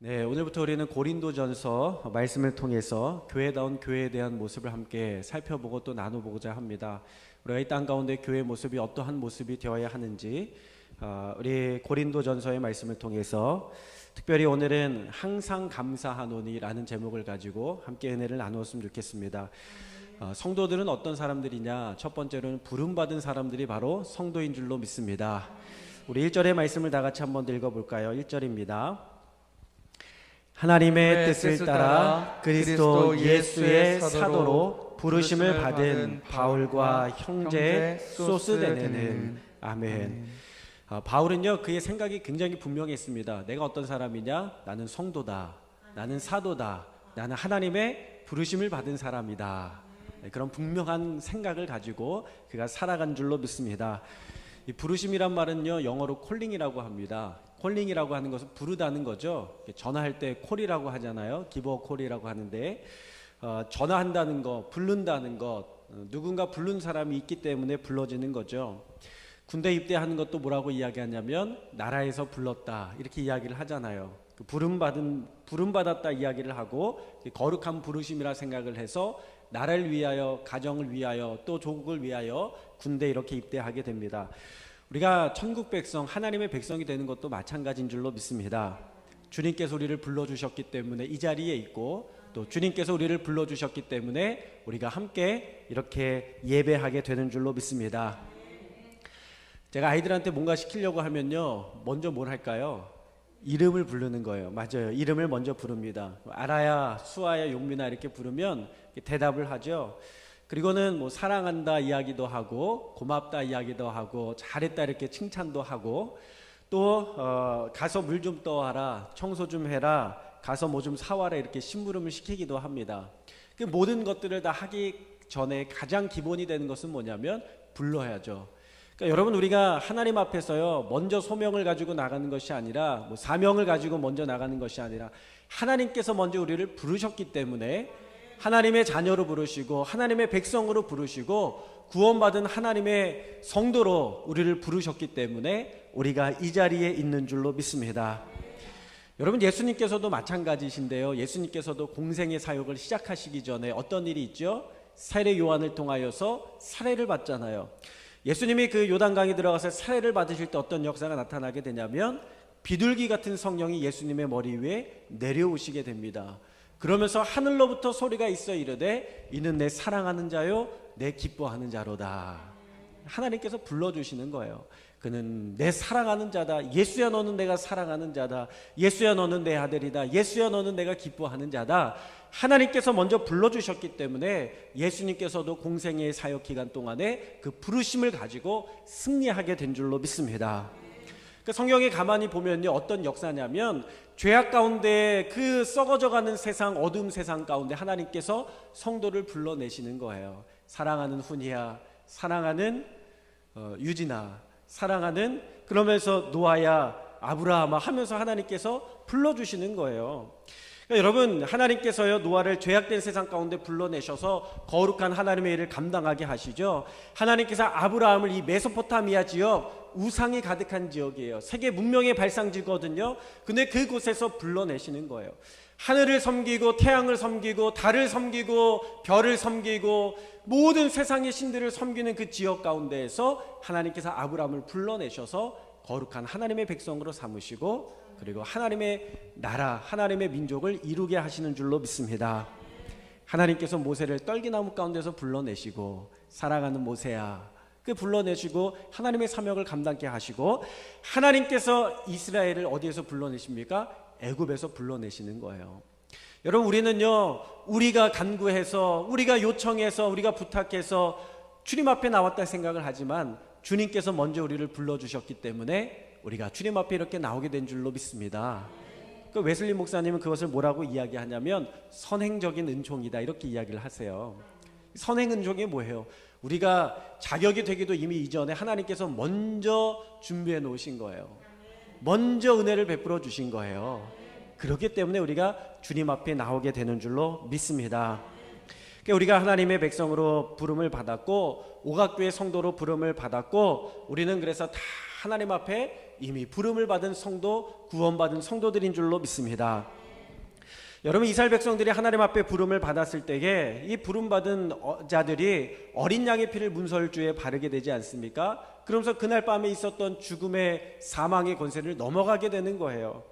네, 오늘부터 우리는 고린도전서 말씀을 통해서 교회다운 교회에 대한 모습을 함께 살펴보고 또 나눠보고자 합니다. 우리가 이 땅 가운데 교회의 모습이 어떠한 모습이 되어야 하는지 우리 고린도전서의 말씀을 통해서 특별히 오늘은 항상 감사하노니라는 제목을 가지고 함께 은혜를 나누었으면 좋겠습니다. 성도들은 어떤 사람들이냐? 첫 번째로는 부름받은 사람들이 바로 성도인 줄로 믿습니다. 우리 1절의 말씀을 다 같이 한번 읽어볼까요? 1절입니다. 하나님의 뜻을 따라 그리스도 예수의 사도로 부르심을 받은 바울과 형제 소스데네는 아멘. 바울은요, 그의 생각이 굉장히 분명했습니다. 내가 어떤 사람이냐? 나는 성도다, 나는 사도다, 나는 하나님의 부르심을 받은 사람이다. 그런 분명한 생각을 가지고 그가 살아간 줄로 믿습니다. 이 부르심이란 말은요, 영어로 콜링이라고 합니다. 콜링이라고 하는 것은 부르다는 거죠. 전화할 때 콜이라고 하잖아요. 기버 콜이라고 하는데 전화한다는 것, 부른다는 것, 누군가 부른 사람이 있기 때문에 불러지는 거죠. 군대 입대하는 것도 뭐라고 이야기하냐면 나라에서 불렀다 이렇게 이야기를 하잖아요. 부름받았다 이야기를 하고 거룩한 부르심이라 생각을 해서 나라를 위하여, 가정을 위하여, 또 조국을 위하여 군대 이렇게 입대하게 됩니다. 우리가 천국 백성, 하나님의 백성이 되는 것도 마찬가지인 줄로 믿습니다. 주님께서 우리를 불러주셨기 때문에 이 자리에 있고, 또 주님께서 우리를 불러주셨기 때문에 우리가 함께 이렇게 예배하게 되는 줄로 믿습니다. 제가 아이들한테 뭔가 시키려고 하면요, 먼저 뭘 할까요? 이름을 부르는 거예요. 맞아요. 이름을 먼저 부릅니다. 아라야, 수아야, 용민아 이렇게 부르면 대답을 하죠. 그리고는 뭐 사랑한다 이야기도 하고, 고맙다 이야기도 하고, 잘했다 이렇게 칭찬도 하고, 또 가서 물 좀 떠와라, 청소 좀 해라, 가서 뭐 좀 사와라 이렇게 심부름을 시키기도 합니다. 그 모든 것들을 다 하기 전에 가장 기본이 되는 것은 뭐냐면 불러야죠. 그러니까 여러분, 우리가 하나님 앞에서요, 먼저 소명을 가지고 나가는 것이 아니라, 뭐 사명을 가지고 먼저 나가는 것이 아니라, 하나님께서 먼저 우리를 부르셨기 때문에 하나님의 자녀로 부르시고 하나님의 백성으로 부르시고 구원받은 하나님의 성도로 우리를 부르셨기 때문에 우리가 이 자리에 있는 줄로 믿습니다. 여러분, 예수님께서도 마찬가지신데요, 예수님께서도 공생의 사역을 시작하시기 전에 어떤 일이 있죠? 세례 요한을 통하여서 세례를 받잖아요. 예수님이 그 요단강에 들어가서 세례를 받으실 때 어떤 역사가 나타나게 되냐면 비둘기 같은 성령이 예수님의 머리 위에 내려오시게 됩니다. 그러면서 하늘로부터 소리가 있어 이르되 이는 내 사랑하는 자요 내 기뻐하는 자로다. 하나님께서 불러주시는 거예요. 그는 내 사랑하는 자다. 예수야, 너는 내가 사랑하는 자다. 예수야, 너는 내 아들이다. 예수야, 너는 내가 기뻐하는 자다. 하나님께서 먼저 불러주셨기 때문에 예수님께서도 공생의 사역 기간 동안에 그 부르심을 가지고 승리하게 된 줄로 믿습니다. 그 성경에 가만히 보면요, 어떤 역사냐면 죄악 가운데 그 썩어져가는 세상, 어두운 세상 가운데 하나님께서 성도를 불러내시는 거예요. 사랑하는 훈이야, 사랑하는 유진아, 사랑하는, 그러면서 노아야, 아브라함아 하면서 하나님께서 불러주시는 거예요. 그러니까 여러분, 하나님께서요, 노아를 죄악된 세상 가운데 불러내셔서 거룩한 하나님의 일을 감당하게 하시죠. 하나님께서 아브라함을 이 메소포타미아 지역, 우상이 가득한 지역이에요. 세계 문명의 발상지거든요. 근데 그곳에서 불러내시는 거예요. 하늘을 섬기고 태양을 섬기고 달을 섬기고 별을 섬기고 모든 세상의 신들을 섬기는 그 지역 가운데에서 하나님께서 아브라함을 불러내셔서 거룩한 하나님의 백성으로 삼으시고, 그리고 하나님의 나라, 하나님의 민족을 이루게 하시는 줄로 믿습니다. 하나님께서 모세를 떨기나무 가운데서 불러내시고 사랑하는 모세야 그 불러내시고 하나님의 사명을 감당케 하시고, 하나님께서 이스라엘을 어디에서 불러내십니까? 애굽에서 불러내시는 거예요. 여러분, 우리는요, 우리가 간구해서, 우리가 요청해서, 우리가 부탁해서 주님 앞에 나왔다 생각을 하지만 주님께서 먼저 우리를 불러주셨기 때문에 우리가 주님 앞에 이렇게 나오게 된 줄로 믿습니다. 그 웨슬리 목사님은 그것을 뭐라고 이야기하냐면 선행적인 은총이다 이렇게 이야기를 하세요. 선행 은총이 뭐예요? 우리가 자격이 되기도 이미 이전에 하나님께서 먼저 준비해 놓으신 거예요. 먼저 은혜를 베풀어 주신 거예요. 그렇기 때문에 우리가 주님 앞에 나오게 되는 줄로 믿습니다. 우리가 하나님의 백성으로 부름을 받았고 오각교회 성도로 부름을 받았고, 우리는 그래서 다 하나님 앞에 이미 부름을 받은 성도, 구원받은 성도들인 줄로 믿습니다. 여러분, 이스라엘 백성들이 하나님 앞에 부름을 받았을 때에 이 부름받은 자들이 어린 양의 피를 문설주에 바르게 되지 않습니까? 그러면서 그날 밤에 있었던 죽음의 사망의 권세를 넘어가게 되는 거예요.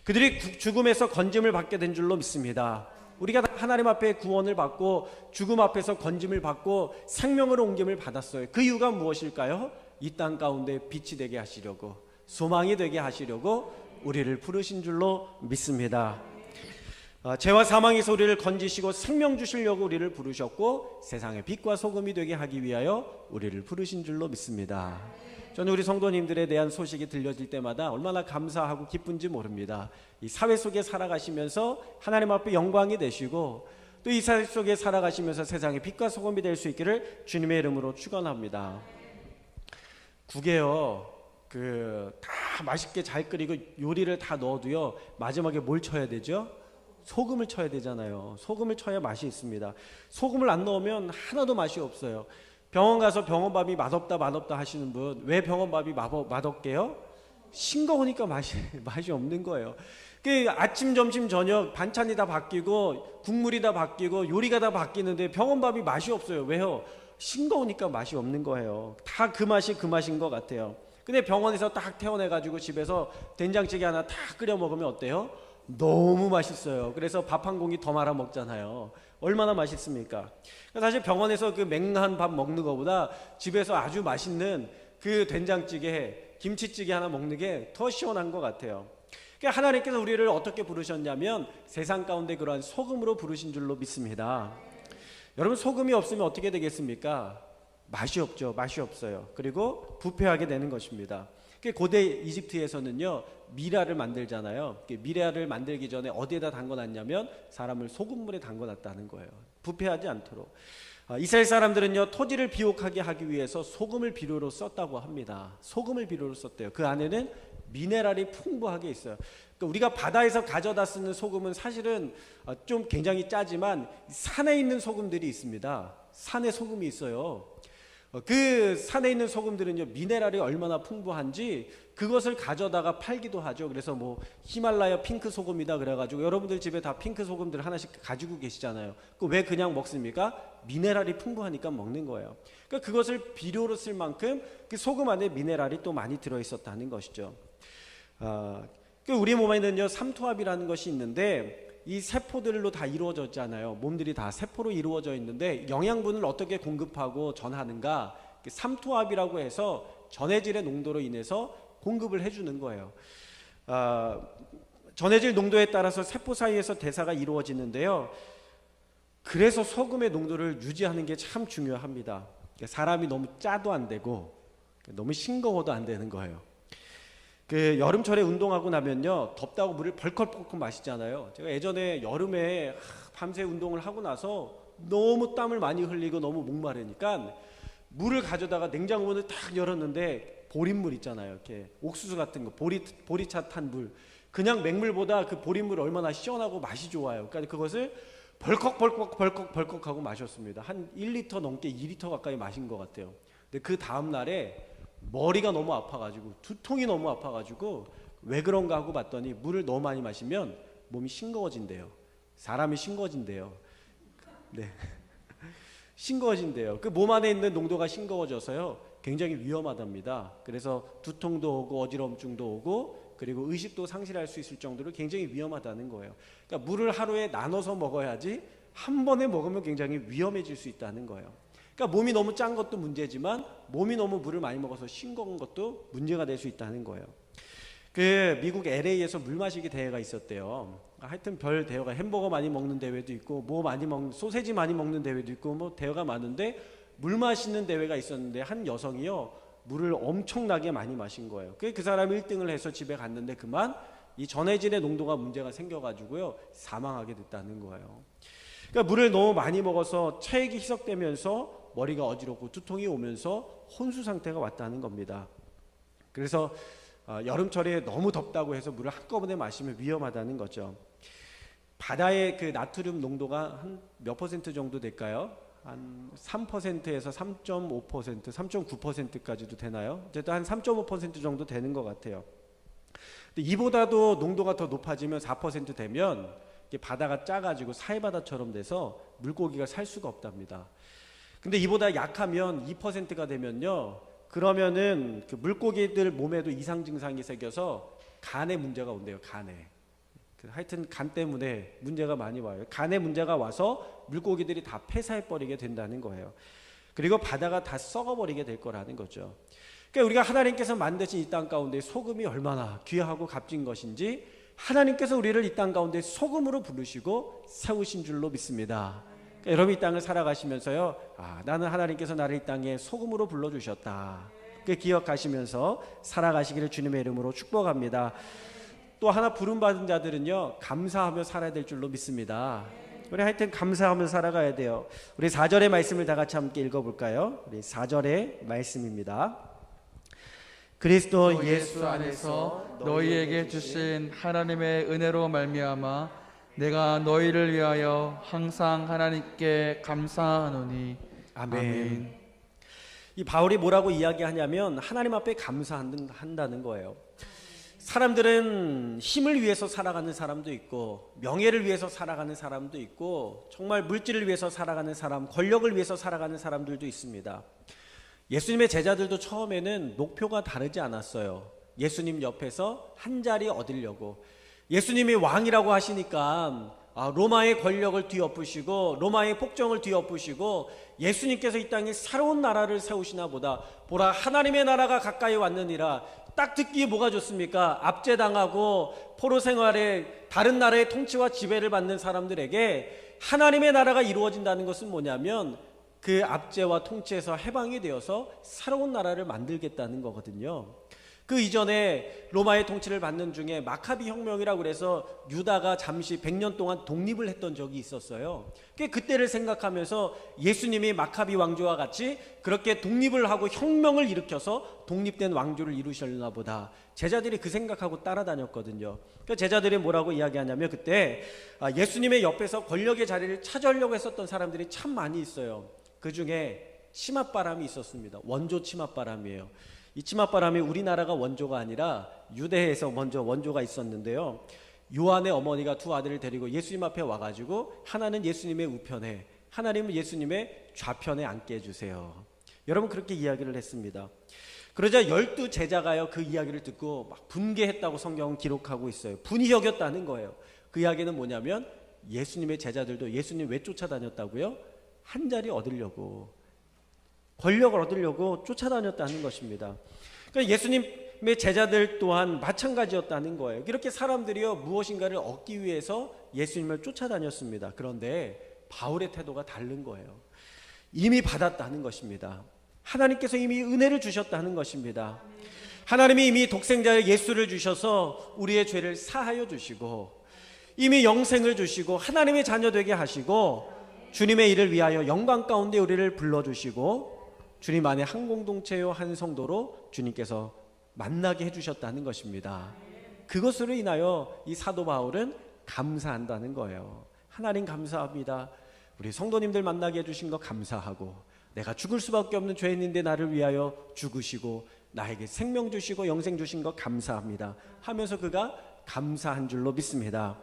그들이 죽음에서 건짐을 받게 된 줄로 믿습니다. 우리가 하나님 앞에 구원을 받고 죽음 앞에서 건짐을 받고 생명으로 옮김을 받았어요. 그 이유가 무엇일까요? 이 땅 가운데 빛이 되게 하시려고, 소망이 되게 하시려고 우리를 부르신 줄로 믿습니다. 죄와 사망에서 우리를 건지시고 생명 주시려고 우리를 부르셨고 세상의 빛과 소금이 되게 하기 위하여 우리를 부르신 줄로 믿습니다. 저는 우리 성도님들에 대한 소식이 들려질 때마다 얼마나 감사하고 기쁜지 모릅니다. 이 사회 속에 살아가시면서 하나님 앞에 영광이 되시고 또 이 사회 속에 살아가시면서 세상의 빛과 소금이 될 수 있기를 주님의 이름으로 축원합니다. 국에요, 다 맛있게 잘 끓이고 요리를 다 넣어도요, 마지막에 뭘 쳐야 되죠? 소금을 쳐야 되잖아요. 소금을 쳐야 맛이 있습니다. 소금을 안 넣으면 하나도 맛이 없어요. 병원 가서 병원밥이 맛없다 하시는 분, 왜 병원밥이 맛없게요? 싱거우니까 맛이 없는 거예요. 아침, 점심, 저녁 반찬이 다 바뀌고 국물이 다 바뀌고 요리가 다 바뀌는데 병원밥이 맛이 없어요. 왜요? 싱거우니까 맛이 없는 거예요. 다 그 맛인 것 같아요. 근데 병원에서 딱 퇴원해가지고 집에서 된장찌개 하나 딱 끓여 먹으면 어때요? 너무 맛있어요. 그래서 밥 한 공기 더 말아 먹잖아요. 얼마나 맛있습니까? 사실 병원에서 그 맹한 밥 먹는 것보다 집에서 아주 맛있는 그 된장찌개, 김치찌개 하나 먹는 게 더 시원한 것 같아요. 하나님께서 우리를 어떻게 부르셨냐면 세상 가운데 그러한 소금으로 부르신 줄로 믿습니다. 여러분, 소금이 없으면 어떻게 되겠습니까? 맛이 없죠. 맛이 없어요. 그리고 부패하게 되는 것입니다. 고대 이집트에서는요, 미라를 만들잖아요. 미라를 만들기 전에 어디에다 담궈놨냐면 사람을 소금물에 담궈놨다는 거예요. 부패하지 않도록. 이스라엘 사람들은요, 토지를 비옥하게 하기 위해서 소금을 비료로 썼다고 합니다. 소금을 비료로 썼대요. 그 안에는 미네랄이 풍부하게 있어요. 우리가 바다에서 가져다 쓰는 소금은 사실은 좀 굉장히 짜지만 산에 있는 소금들이 있습니다. 산에 소금이 있어요. 그 산에 있는 소금들은요, 미네랄이 얼마나 풍부한지 그것을 가져다가 팔기도 하죠. 그래서 뭐 히말라야 핑크 소금이다 그래가지고 여러분들 집에 다 핑크 소금들 하나씩 가지고 계시잖아요. 왜 그냥 먹습니까? 미네랄이 풍부하니까 먹는 거예요. 그러니까 그것을 비료로 쓸 만큼 그 소금 안에 미네랄이 또 많이 들어있었다는 것이죠. 우리 몸에는요, 삼투압이라는 것이 있는데 이 세포들로 다 이루어져 있잖아요. 몸들이 다 세포로 이루어져 있는데 영양분을 어떻게 공급하고 전하는가? 삼투압이라고 해서 전해질의 농도로 인해서 공급을 해주는 거예요. 전해질 농도에 따라서 세포 사이에서 대사가 이루어지는데요. 그래서 소금의 농도를 유지하는 게 참 중요합니다. 사람이 너무 짜도 안 되고 너무 싱거워도 안 되는 거예요. 여름철에 운동하고 나면요, 덥다고 물을 벌컥벌컥 마시잖아요. 제가 예전에 여름에 밤새 운동을 하고 나서 너무 땀을 많이 흘리고 너무 목마르니까 물을 가져다가 냉장고문을 딱 열었는데 보린물 있잖아요. 이렇게 옥수수 같은 거, 보리차 탄 물. 그냥 맹물보다 그 보린물 얼마나 시원하고 맛이 좋아요. 그러니까 그것을 벌컥 하고 마셨습니다. 한 1리터 넘게 2리터 가까이 마신 것 같아요. 근데 그 다음 날에 머리가 너무 아파가지고 두통이 너무 아파가지고 왜 그런가 하고 봤더니 물을 너무 많이 마시면 몸이 싱거워진대요. 사람이 싱거워진대요. 네, 싱거워진대요. 그 몸 안에 있는 농도가 싱거워져서요, 굉장히 위험하답니다. 그래서 두통도 오고 어지럼증도 오고 그리고 의식도 상실할 수 있을 정도로 굉장히 위험하다는 거예요. 그러니까 물을 하루에 나눠서 먹어야지 한 번에 먹으면 굉장히 위험해질 수 있다는 거예요. 그러니까 몸이 너무 짠 것도 문제지만 몸이 너무 물을 많이 먹어서 싱거운 것도 문제가 될 수 있다는 거예요. 미국 LA에서 물 마시기 대회가 있었대요. 하여튼 별 대회가, 햄버거 많이 먹는 대회도 있고 뭐 많이 먹는, 소세지 많이 먹는 대회도 있고 뭐 대회가 많은데 물 마시는 대회가 있었는데 한 여성이요, 물을 엄청나게 많이 마신 거예요. 그 사람이 1등을 해서 집에 갔는데 그만 이 전해질의 농도가 문제가 생겨가지고요, 사망하게 됐다는 거예요. 그러니까 물을 너무 많이 먹어서 체액이 희석되면서 머리가 어지럽고 두통이 오면서 혼수 상태가 왔다는 겁니다. 그래서 여름철에 너무 덥다고 해서 물을 한꺼번에 마시면 위험하다는 거죠. 바다의 그 나트륨 농도가 한 몇 퍼센트 정도 될까요? 한 3%에서 3.5%, 3.9%까지도 되나요? 어쨌든 한 3.5% 정도 되는 것 같아요. 근데 이보다도 농도가 더 높아지면 4% 되면 이게 바다가 짜가지고 사해바다처럼 돼서 물고기가 살 수가 없답니다. 근데 이보다 약하면 2%가 되면요, 그러면은 그 물고기들 몸에도 이상 증상이 생겨서 간에 문제가 온대요. 간에. 하여튼 간 때문에 문제가 많이 와요. 간에 문제가 와서 물고기들이 다 폐사해버리게 된다는 거예요. 그리고 바다가 다 썩어버리게 될 거라는 거죠. 그러니까 우리가 하나님께서 만드신 이 땅 가운데 소금이 얼마나 귀하고 값진 것인지 하나님께서 우리를 이 땅 가운데 소금으로 부르시고 세우신 줄로 믿습니다. 그러니까 여러분 이 땅을 살아가시면서요, 나는 하나님께서 나를 이 땅에 소금으로 불러주셨다, 그 기억하시면서 살아가시기를 주님의 이름으로 축복합니다. 또 하나 부름받은 자들은요, 감사하며 살아야 될 줄로 믿습니다. 우리 하여튼 감사하며 살아가야 돼요. 우리 4절의 말씀을 다 같이 함께 읽어볼까요? 우리 4절의 말씀입니다. 그리스도 예수 안에서 너희에게 주신 하나님의 은혜로 말미암아 내가 너희를 위하여 항상 하나님께 감사하노니. 아멘. 이 바울이 뭐라고 이야기하냐면 하나님 앞에 감사한다는 거예요. 사람들은 힘을 위해서 살아가는 사람도 있고, 명예를 위해서 살아가는 사람도 있고, 정말 물질을 위해서 살아가는 사람, 권력을 위해서 살아가는 사람들도 있습니다. 예수님의 제자들도 처음에는 목표가 다르지 않았어요. 예수님 옆에서 한 자리 얻으려고. 예수님이 왕이라고 하시니까 로마의 권력을 뒤엎으시고 로마의 폭정을 뒤엎으시고 예수님께서 이 땅에 새로운 나라를 세우시나 보다. 보라, 하나님의 나라가 가까이 왔느니라. 딱 듣기에 뭐가 좋습니까? 압제당하고 포로 생활에 다른 나라의 통치와 지배를 받는 사람들에게 하나님의 나라가 이루어진다는 것은 뭐냐면 그 압제와 통치에서 해방이 되어서 새로운 나라를 만들겠다는 거거든요. 그 이전에 로마의 통치를 받는 중에 마카비 혁명이라고 그래서 유다가 잠시 100년 동안 독립을 했던 적이 있었어요. 그때를 생각하면서 예수님이 마카비 왕조와 같이 그렇게 독립을 하고 혁명을 일으켜서 독립된 왕조를 이루셨나 보다. 제자들이 그 생각하고 따라다녔거든요. 제자들이 뭐라고 이야기하냐면 그때 예수님의 옆에서 권력의 자리를 차지하려고 했었던 사람들이 참 많이 있어요. 그 중에 치맛바람이 있었습니다. 원조 치맛바람이에요. 이 치맛바람이 우리나라가 원조가 아니라 유대에서 먼저 원조가 있었는데요. 요한의 어머니가 두 아들을 데리고 예수님 앞에 와가지고 하나는 예수님의 우편에, 하나님은 예수님의 좌편에 앉게 해주세요. 여러분 그렇게 이야기를 했습니다. 그러자 12 제자가요, 그 이야기를 듣고 막 분개했다고 성경은 기록하고 있어요. 분이 여겼다는 거예요. 그 이야기는 뭐냐면 예수님의 제자들도 예수님 왜 쫓아다녔다고요? 한 자리 얻으려고, 권력을 얻으려고 쫓아다녔다는 것입니다. 그러니까 예수님의 제자들 또한 마찬가지였다는 거예요. 이렇게 사람들이요 무엇인가를 얻기 위해서 예수님을 쫓아다녔습니다. 그런데 바울의 태도가 다른 거예요. 이미 받았다는 것입니다. 하나님께서 이미 은혜를 주셨다는 것입니다. 하나님이 이미 독생자의 예수를 주셔서 우리의 죄를 사하여 주시고 이미 영생을 주시고 하나님의 자녀 되게 하시고 주님의 일을 위하여 영광 가운데 우리를 불러주시고 주님 안에 한 공동체요 한 성도로 주님께서 만나게 해주셨다는 것입니다. 그것으로 인하여 이 사도 바울은 감사한다는 거예요. 하나님 감사합니다. 우리 성도님들 만나게 해주신 거 감사하고, 내가 죽을 수밖에 없는 죄인인데 나를 위하여 죽으시고 나에게 생명 주시고 영생 주신 거 감사합니다 하면서 그가 감사한 줄로 믿습니다.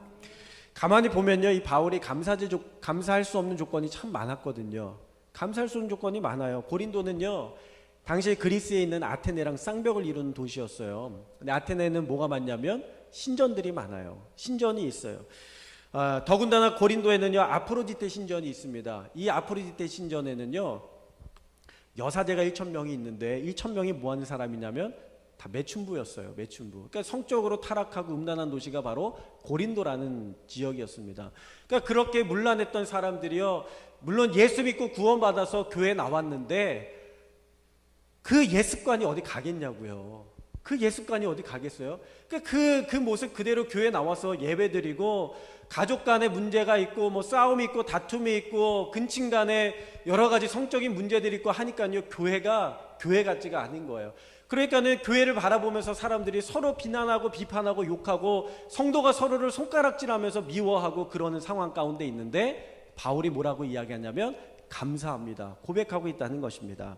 가만히 보면요, 이 바울이 감사할 수 없는 조건이 참 많았거든요. 감사할 수 없는 조건이 많아요. 고린도는요, 당시 그리스에 있는 아테네랑 쌍벽을 이루는 도시였어요. 근데 아테네는 뭐가 많냐면 신전들이 많아요. 신전이 있어요. 더군다나 고린도에는요 아프로디테 신전이 있습니다. 이 아프로디테 신전에는요 여사제가 1,000명이 있는데 1,000명이 뭐 하는 사람이냐면 다 매춘부였어요. 매춘부. 그러니까 성적으로 타락하고 음란한 도시가 바로 고린도라는 지역이었습니다. 그러니까 그렇게 문란했던 사람들이요, 물론 예수 믿고 구원받아서 교회에 나왔는데 그 예습관이 어디 가겠냐고요. 그 예습관이 어디 가겠어요? 그 모습 그대로 교회에 나와서 예배드리고 가족 간에 문제가 있고 뭐 싸움이 있고 다툼이 있고 근친 간에 여러 가지 성적인 문제들이 있고 하니까요, 교회가 교회 같지가 않은 거예요. 그러니까는 교회를 바라보면서 사람들이 서로 비난하고 비판하고 욕하고 성도가 서로를 손가락질하면서 미워하고 그러는 상황 가운데 있는데 바울이 뭐라고 이야기하냐면 감사합니다. 고백하고 있다는 것입니다.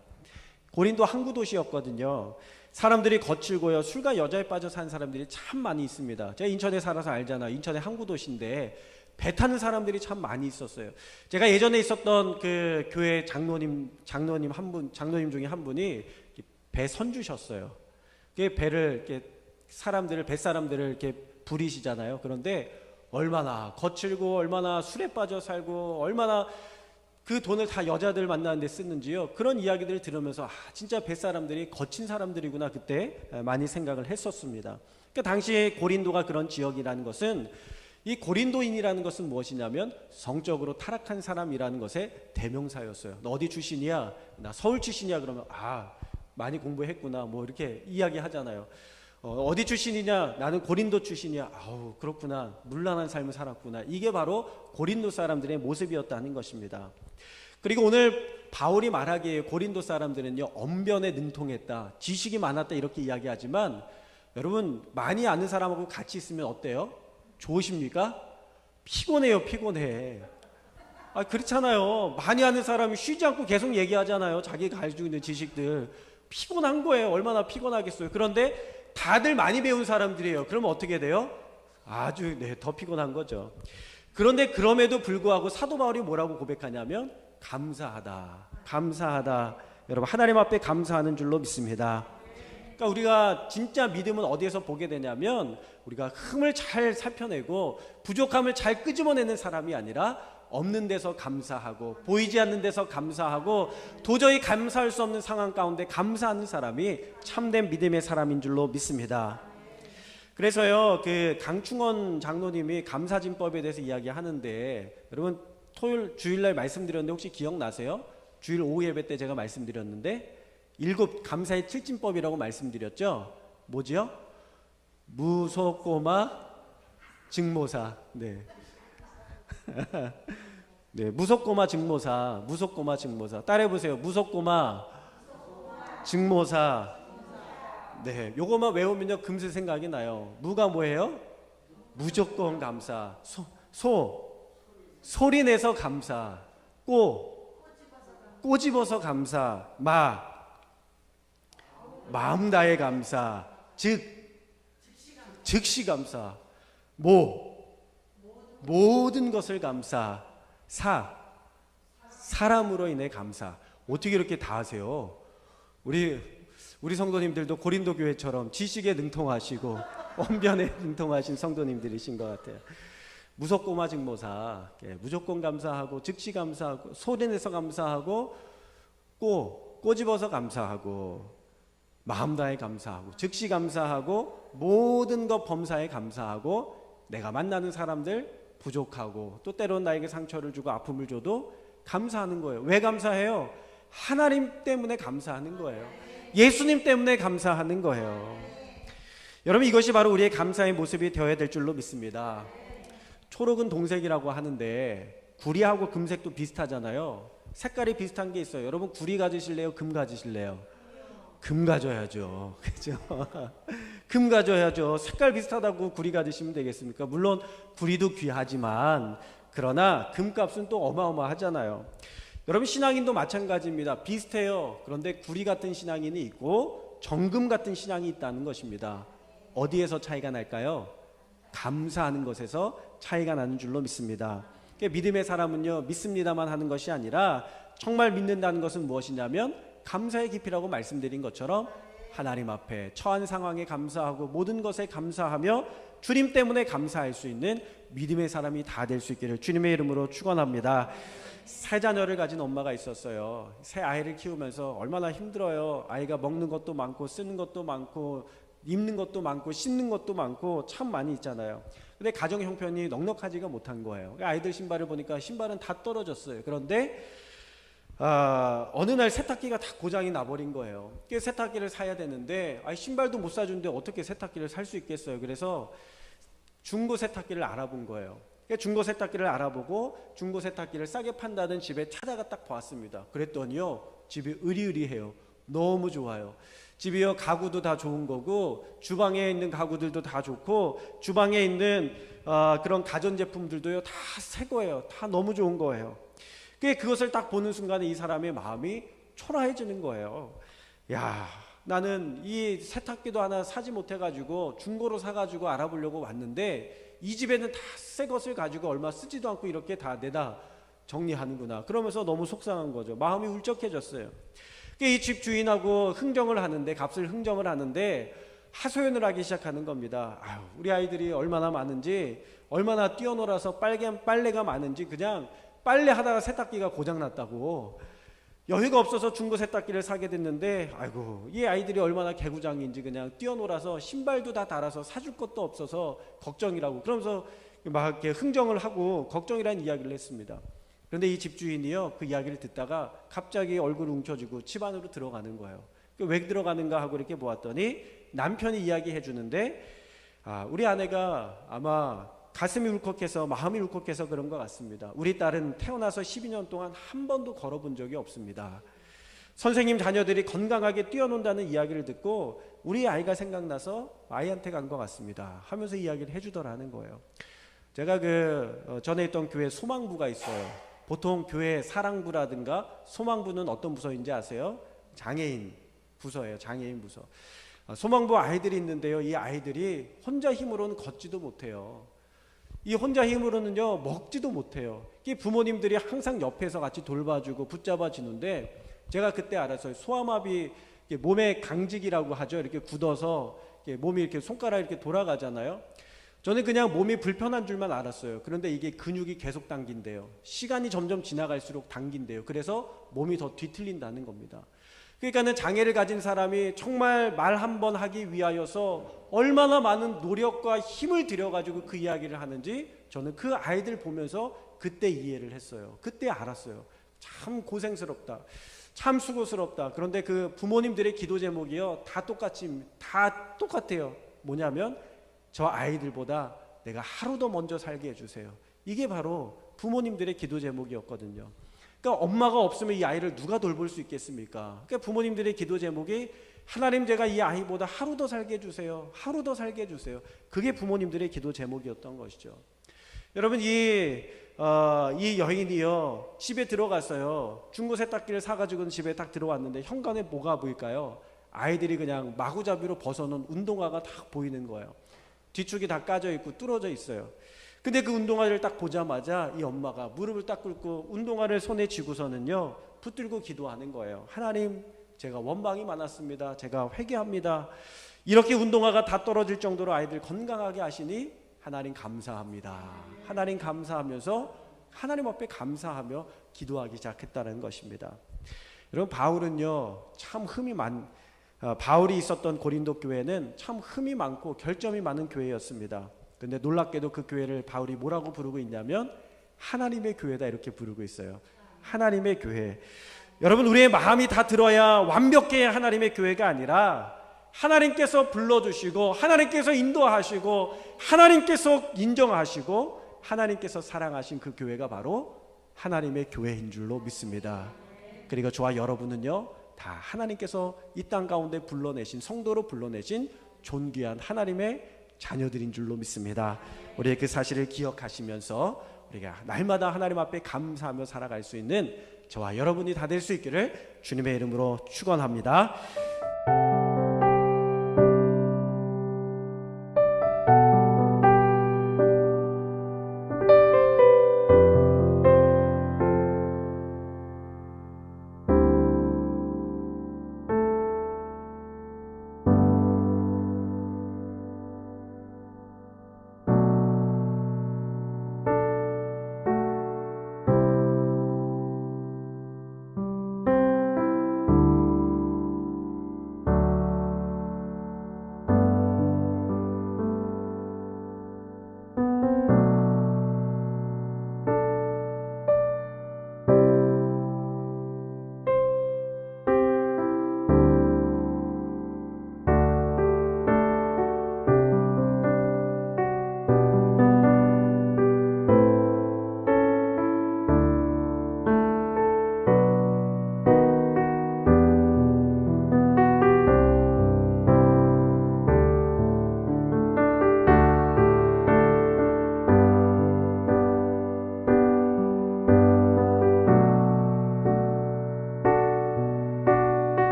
고린도 항구 도시였거든요. 사람들이 거칠고요, 술과 여자에 빠져 산 사람들이 참 많이 있습니다. 제가 인천에 살아서 알잖아요. 인천에 항구 도시인데 배 타는 사람들이 참 많이 있었어요. 제가 예전에 있었던 그 교회 장로님 중에 한 분이 배 선주셨어요. 배를 이렇게 뱃사람들을 이렇게 부리시잖아요. 그런데 얼마나 거칠고 얼마나 술에 빠져 살고 얼마나 그 돈을 다 여자들 만나는 데 쓰는지요. 그런 이야기들을 들으면서 진짜 뱃사람들이 거친 사람들이구나 그때 많이 생각을 했었습니다. 그러니까 당시 고린도가 그런 지역이라는 것은, 이 고린도인이라는 것은 무엇이냐면 성적으로 타락한 사람이라는 것의 대명사였어요. 너 어디 출신이야? 나 서울 출신이야. 그러면 많이 공부했구나 뭐 이렇게 이야기하잖아요. 어디 출신이냐? 나는 고린도 출신이야. 아우 그렇구나, 문란한 삶을 살았구나. 이게 바로 고린도 사람들의 모습이었다는 것입니다. 그리고 오늘 바울이 말하기에 고린도 사람들은요 언변에 능통했다, 지식이 많았다 이렇게 이야기하지만, 여러분 많이 아는 사람하고 같이 있으면 어때요? 좋으십니까? 피곤해요. 피곤해. 그렇잖아요. 많이 아는 사람이 쉬지 않고 계속 얘기하잖아요. 자기가 가지고 있는 지식들. 피곤한 거예요. 얼마나 피곤하겠어요. 그런데 다들 많이 배운 사람들이에요. 그러면 어떻게 돼요? 아주 더 피곤한 거죠. 그런데 그럼에도 불구하고 사도 바울이 뭐라고 고백하냐면 감사하다. 감사하다. 여러분 하나님 앞에 감사하는 줄로 믿습니다. 그러니까 우리가 진짜 믿음은 어디에서 보게 되냐면, 우리가 흠을 잘 살펴내고 부족함을 잘 끄집어내는 사람이 아니라 없는 데서 감사하고 보이지 않는 데서 감사하고 도저히 감사할 수 없는 상황 가운데 감사하는 사람이 참된 믿음의 사람인 줄로 믿습니다. 그래서요 그 강충원 장로님이 감사진법에 대해서 이야기하는데, 여러분 주일날 말씀드렸는데 혹시 기억나세요? 주일 오후 예배 때 제가 말씀드렸는데 7 감사의 7진법이라고 말씀드렸죠. 뭐지요? 무소꼬마 증모사. 네. 네, 무속고마 증모사. 무속고마 증모사. 따라해보세요. 무속고마 증모사. 네, 요거만 외우면요 금세 생각이 나요. 무가 뭐예요? 무조건 감사. 소리 내서 감사. 꼬집어서 감사. 마음 다해 감사. 즉시 감사. 모든 것을 감사. 사람으로 인해 감사. 어떻게 이렇게 다 하세요? 우리 성도님들도 고린도 교회처럼 지식에 능통하시고 언변에 능통하신 성도님들이신 것 같아요. 무속고마 증모사. 무조건 감사하고 즉시 감사하고 소리내서 감사하고 꼬집어서 감사하고 마음 다해 감사하고 즉시 감사하고 모든 것 범사에 감사하고 내가 만나는 사람들 부족하고 또 때론 나에게 상처를 주고 아픔을 줘도 감사하는 거예요. 왜 감사해요? 하나님 때문에 감사하는 거예요. 예수님 때문에 감사하는 거예요. 여러분 이것이 바로 우리의 감사의 모습이 되어야 될 줄로 믿습니다. 초록은 동색이라고 하는데 구리하고 금색도 비슷하잖아요. 색깔이 비슷한 게 있어요. 여러분 구리 가지실래요? 금 가지실래요? 금 가져야죠. 그죠? 금 가져야죠. 색깔 비슷하다고 구리 가지시면 되겠습니까? 물론 구리도 귀하지만 그러나 금값은 또 어마어마하잖아요. 여러분 신앙인도 마찬가지입니다. 비슷해요. 그런데 구리 같은 신앙인이 있고 정금 같은 신앙이 있다는 것입니다. 어디에서 차이가 날까요? 감사하는 것에서 차이가 나는 줄로 믿습니다. 믿음의 사람은요 믿습니다만 하는 것이 아니라 정말 믿는다는 것은 무엇이냐면 감사의 깊이라고 말씀드린 것처럼 하나님 앞에 처한 상황에 감사하고 모든 것에 감사하며 주님 때문에 감사할 수 있는 믿음의 사람이 다 될 수 있기를 주님의 이름으로 축원합니다. 세 자녀를 가진 엄마가 있었어요. 새 아이를 키우면서 얼마나 힘들어요. 아이가 먹는 것도 많고 쓰는 것도 많고 입는 것도 많고 씻는 것도 많고 참 많이 있잖아요. 근데 가정 형편이 넉넉하지가 못한 거예요. 아이들 신발을 보니까 신발은 다 떨어졌어요. 그런데 어느 날 세탁기가 다 고장이 나버린 거예요. 세탁기를 사야 되는데 신발도 못 사주는데 어떻게 세탁기를 살 수 있겠어요. 그래서 중고 세탁기를 알아본 거예요. 중고 세탁기를 알아보고 중고 세탁기를 싸게 판다는 집에 찾아가 딱 보았습니다. 그랬더니요 집이 으리으리해요. 너무 좋아요. 집이요 가구도 다 좋은 거고 주방에 있는 가구들도 다 좋고 주방에 있는 그런 가전제품들도요 다 새 거예요. 다 너무 좋은 거예요. 그것을 딱 보는 순간에 이 사람의 마음이 초라해지는 거예요. 야, 나는 이 세탁기도 하나 사지 못해가지고 중고로 사가지고 알아보려고 왔는데 이 집에는 다 새 것을 가지고 얼마 쓰지도 않고 이렇게 다 내다 정리하는구나. 그러면서 너무 속상한 거죠. 마음이 울적해졌어요. 이 집 주인하고 흥정을 하는데, 값을 흥정을 하는데 하소연을 하기 시작하는 겁니다. 아유, 우리 아이들이 얼마나 많은지, 얼마나 뛰어놀아서 빨래가 많은지, 그냥 빨래하다가 세탁기가 고장났다고, 여유가 없어서 중고 세탁기를 사게 됐는데, 아이고, 이 아이들이 얼마나 개구장인지 그냥 뛰어놀아서 신발도 다 달아서 사줄 것도 없어서 걱정이라고, 그러면서 막 이렇게 흥정을 하고 걱정이라는 이야기를 했습니다. 그런데 이 집주인이요, 그 이야기를 듣다가 갑자기 얼굴 움켜쥐고 집 안으로 들어가는 거예요. 왜 들어가는가 하고 이렇게 보았더니 남편이 이야기해 주는데, 우리 아내가 아마 가슴이 울컥해서, 마음이 울컥해서 그런 것 같습니다. 우리 딸은 태어나서 12년 동안 한 번도 걸어본 적이 없습니다. 선생님 자녀들이 건강하게 뛰어논다는 이야기를 듣고 우리 아이가 생각나서 아이한테 간 것 같습니다 하면서 이야기를 해주더라는 거예요. 제가 전에 있던 교회 소망부가 있어요. 보통 교회 사랑부라든가 소망부는 어떤 부서인지 아세요? 장애인 부서예요. 장애인 부서. 소망부 아이들이 있는데요, 이 아이들이 혼자 힘으로는 걷지도 못해요. 이 혼자 힘으로는요 먹지도 못해요. 이 부모님들이 항상 옆에서 같이 돌봐주고 붙잡아 주는데, 제가 그때 알았어요. 소아마비, 몸의 강직이라고 하죠. 이렇게 굳어서 몸이 이렇게 손가락 이렇게 돌아가잖아요. 저는 그냥 몸이 불편한 줄만 알았어요. 그런데 이게 근육이 계속 당긴대요. 시간이 점점 지나갈수록 당긴대요. 그래서 몸이 더 뒤틀린다는 겁니다. 그러니까는 장애를 가진 사람이 정말 말 한 번 하기 위하여서 얼마나 많은 노력과 힘을 들여가지고 그 이야기를 하는지 저는 그 아이들 보면서 그때 이해를 했어요. 그때 알았어요. 참 고생스럽다, 참 수고스럽다. 그런데 그 부모님들의 기도 제목이요, 다 똑같아요. 뭐냐면 저 아이들보다 내가 하루 더 먼저 살게 해주세요. 이게 바로 부모님들의 기도 제목이었거든요. 그러니까 엄마가 없으면 이 아이를 누가 돌볼 수 있겠습니까? 그러니까 부모님들의 기도 제목이 하나님, 제가 이 아이보다 하루 더 살게 해주세요. 하루 더 살게 해주세요. 그게 부모님들의 기도 제목이었던 것이죠. 여러분, 이 여인이요, 집에 들어갔어요. 중고 세탁기를 사가지고 집에 딱 들어왔는데 현관에 뭐가 보일까요? 아이들이 그냥 마구잡이로 벗어놓은 운동화가 딱 보이는 거예요. 뒤축이 다 까져 있고 뚫어져 있어요. 근데 그 운동화를 딱 보자마자 이 엄마가 무릎을 딱 꿇고 운동화를 손에 쥐고서는요 붙들고 기도하는 거예요. 하나님, 제가 원망이 많았습니다. 제가 회개합니다. 이렇게 운동화가 다 떨어질 정도로 아이들 건강하게 하시니 하나님 감사합니다. 하나님 감사하면서 하나님 앞에 감사하며 기도하기 시작했다는 것입니다. 여러분, 바울은요 참 바울이 있었던 고린도 교회는 참 흠이 많고 결점이 많은 교회였습니다. 근데 놀랍게도 그 교회를 바울이 뭐라고 부르고 있냐면 하나님의 교회다, 이렇게 부르고 있어요. 하나님의 교회. 여러분, 우리의 마음이 다 들어야 완벽해야 하나님의 교회가 아니라 하나님께서 불러주시고 하나님께서 인도하시고 하나님께서 인정하시고 하나님께서 사랑하신 그 교회가 바로 하나님의 교회인 줄로 믿습니다. 그리고 저와 여러분은요 다 하나님께서 이 땅 가운데 불러내신, 성도로 불러내신 존귀한 하나님의 자녀들인 줄로 믿습니다. 우리의 그 사실을 기억하시면서 우리가 날마다 하나님 앞에 감사하며 살아갈 수 있는 저와 여러분이 다 될 수 있기를 주님의 이름으로 축원합니다.